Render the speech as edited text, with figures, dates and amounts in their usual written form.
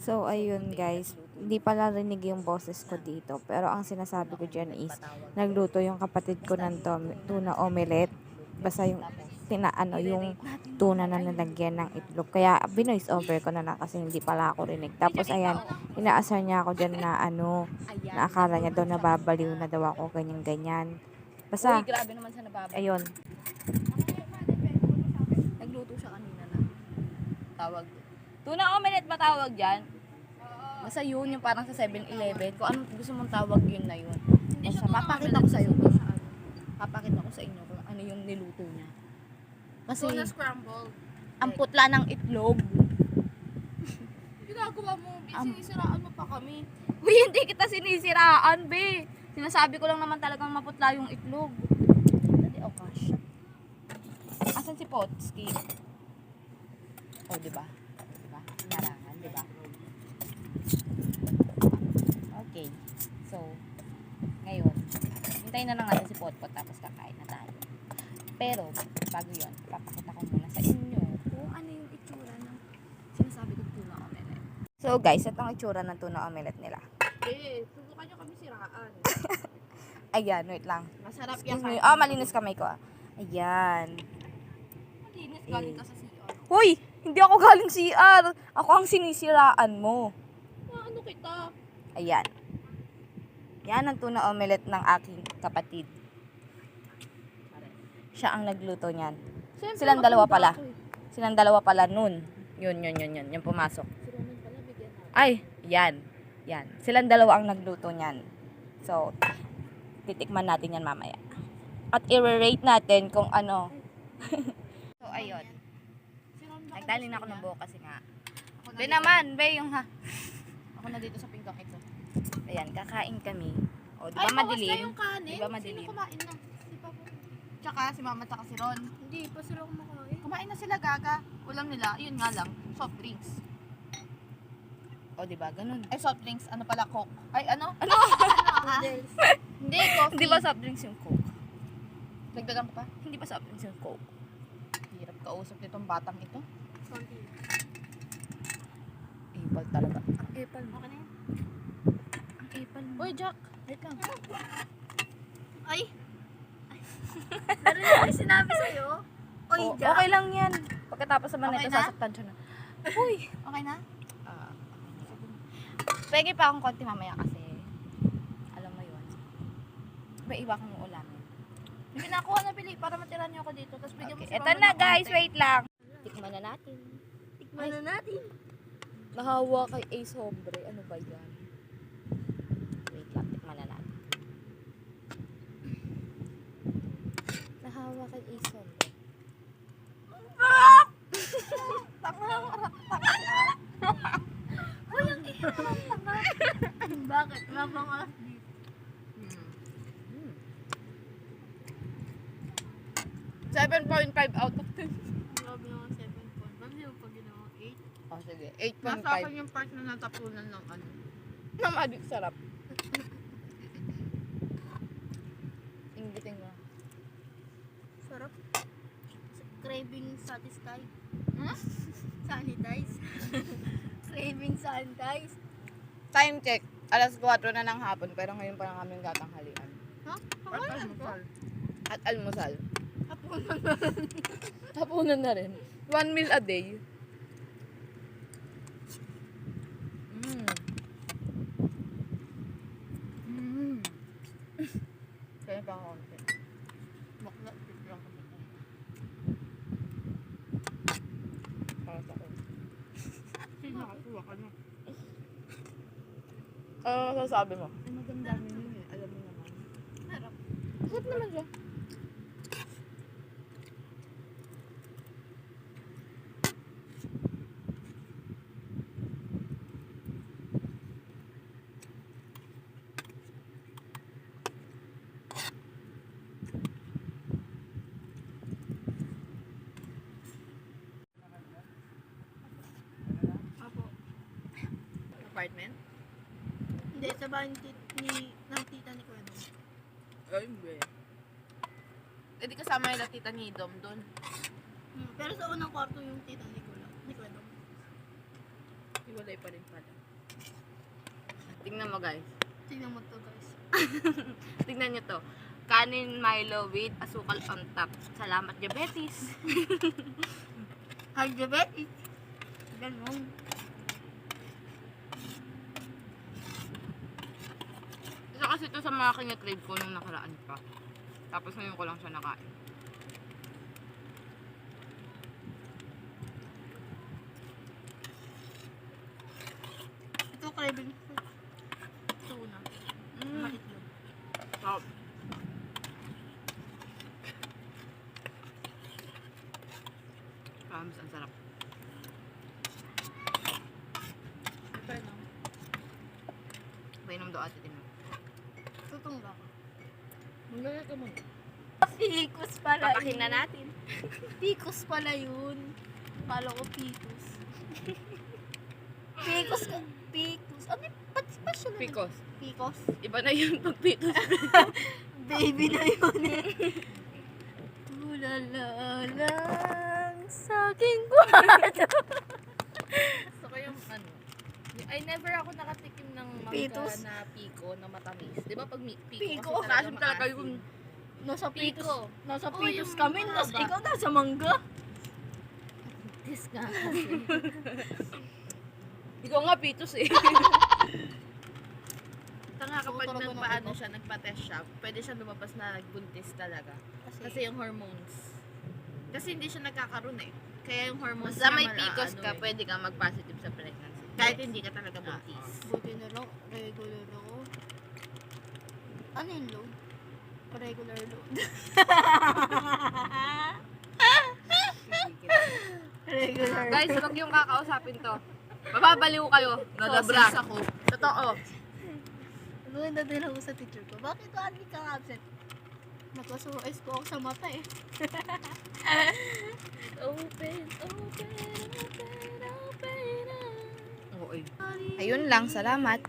So, ayun guys, hindi pala rinig yung boses ko dito. Pero ang sinasabi ko dyan is, nagluto yung kapatid ko ng tuna omelette. Basta yung yung tuna na nalagyan ng itlog. Kaya, binoise over ko na lang kasi hindi pala ako rinig. Tapos, ayan, inaasar niya ako dyan na na akala niya daw nababaliw na daw ako, ganyan-ganyan. Basta, Uy, grabe naman sa nababaliw. ayun. Nagluto siya kanina na. Tawag. Tuna omelette ba tawag dyan? Basta yun, yung parang sa 7-Eleven. Kung anong gusto mong tawag yun na yun. Basta papakita ko sa'yo. Papakita ko sa inyo kung ano yung niluto niya. Kasi, Tuna scrambled. ang putla ng itlog. Ginagawa mo, sinisiraan mo pa kami. Uy, hindi kita sinisiraan, be. Sinasabi ko lang naman talagang maputla yung itlog. Dali, oh gosh. Asan si Potski? Oh, diba? Diba? Narangan, diba? Okay. So, ngayon, hintayin na lang natin si Potpot tapos kakain na tayo. Pero, bago yun, papakita ko muna sa inyo kung ano yung itsura ng sinasabi ko tuna omelette. So, guys, ito ang itsura ng tuna omelette nila. Subukan nyo kami siraan. Ayan, wait lang. Masarap Excuse yan. me. Ah, malinis kamay ko. Ayan. Malinis, galing ka sa CR. Hoy! Hindi ako galing CR. Ako ang sinisiraan mo. Ano kita? Ayan. Yan ang tuna omelette ng aking kapatid. Siya ang nagluto niyan. Siyempre, Silang dalawa matanda pala. ako eh. Silang dalawa pala nun. Yun. Yung pumasok. Si Ronan pala, bigyan natin. Ay, yan. Silang dalawa ang nagluto niyan. So, titikman natin yan mamaya. At i-rate natin kung ano. So, ayun. Si Ronan baka Nagdali na ako gusto ng niya. buhok kasi nga. Ako na Be dito. naman, be yung ha. Ako na dito sa pinggang ito. Ayan, kakain kami. O, di Ay, ba bawas na madilim? yung kanin. Di ba madilim? Sino kumain na? Si Papa. Tsaka si Mama tsaka si Ron. Hindi pa sila kumakain. Kumain na sila, Gaga. Ulam nila, yun nga lang, soft drinks. O, di ba? Ganun. Ay, soft drinks, ano pala, Coke. Ay, ano? Ano? Hindi, coffee. Hindi ba soft drinks yung Coke? Dagdagan ko pa? Hindi ba soft drinks yung Coke? Hirap kausap nitong batang ito. Apple talaga. Apple mo. Okay na yan. Ang apple mo. Uy, Jack. Wait lang. Ay! Narinig ko sinabi sa'yo. Oy, O, okay lang yan. Pagkatapos naman Okay nito, na? sasaktan siya na. Uy! Okay na? Pwede pa akong konti mamaya kasi, alam mo yun, may iba kong ulamin. Hindi nakuha na bili para matira niyo ako dito. Tapos bigyan mo Okay, si eto Mama na ng guys, konti. wait lang. Tikman na natin. Tikman na natin. Nahawa kay Ace Hombre, ano ba yan? Wait lang, tikman na natin. Nahawa kay Ace Hombre. Bakit? Mabang ka. 7.5 out of 10. Grabe naman 7 point. Ba't di mo pa ginawa 8? Oh, sige, Nasa 8.5. akin yung part na natapunan ng ano. Namadik sarap. Inggitin mo. Sarap. Craving satisfied. Hmm? Sanitize. Craving sanitize. Time check. Alas 4 na ng hapon, pero ngayon pa lang kami tatanghalian. Ha? At Ano almusal. At almusal. Hapunan na. Hapunan na rin. 1 meal a day. Kaya pa ako konti. Bakla, bigyan ko dito. Para sa akin. Sige, nakakuha ka na. Ano masasabi mo? Ay, maganda yun eh. Alam mo naman. Sarap. Sarap naman siya. Apo. Apartment? Hindi, sa bahay ng tita ni Kuya Dong. Ay, hindi. Eh, di kasama yung tita ni Dom doon. Pero sa unang kwarto yung tita ni Kuya Dong. Hiwalay pa rin pala. Tingnan mo guys. Tingnan mo to guys. Tingnan nyo to. Kanin Milo with asukal on top. Salamat diabetes. Hi, diabetic. Ganon. Isa kasi ito sa mga kinatrade ko nung nakaraan pa. Tapos ngayon ko lang siya nakain. Ito craving ko. Tuna. Maitlog. Wow. Promise, ang sarap. Ito lang. Painom daw ate din. Tutong ba? Maglalagay ka muna. Picos pala Papakin na natin. Picos pala yun. Kala ko picos. Picos ka. Picos. Ano yung ba't special? Picos. Picos? Iba na yun pag pitos. Baby na yun eh. Tulalalang sa aking kwarto. Gusto ko yung ano. I never ako nakatikim ng mangga Pitos? na piko na matamis. Di ba pag piko, Piko? kasi talaga Asim talaga maasim. yun. Nasa Picos. picos. Nasa Oh, picos yung kami. mahaba. Ikaw nasa mangga. Tis nga kasi. Ikaw nga pitos eh. Tanga kapag Suot talaga ng nagpaano iba. siya, nagpa-test siya, pwede siya lumabas na nagbuntis talaga. Kasi yung hormones. Kasi hindi siya nagkakaroon eh. Kaya yung hormones Basta may niya picos ano ka, eh. pwede kang mag-positive sa pregnancy. Kahit hindi ka talaga buntis. Buti na lang. Regular ako. Ano yung load? Regular load. Regular. Guys, wag yung kakausapin to. Mababaliw kayo. Nadabra. Sosis ako. Totoo. Ano yung dadala ko sa teacher ko? Bakit ka hindi ka absent? Nagkasuwais ko ako sa mata eh. Open, open, open, open. Oo. Ayun lang, salamat.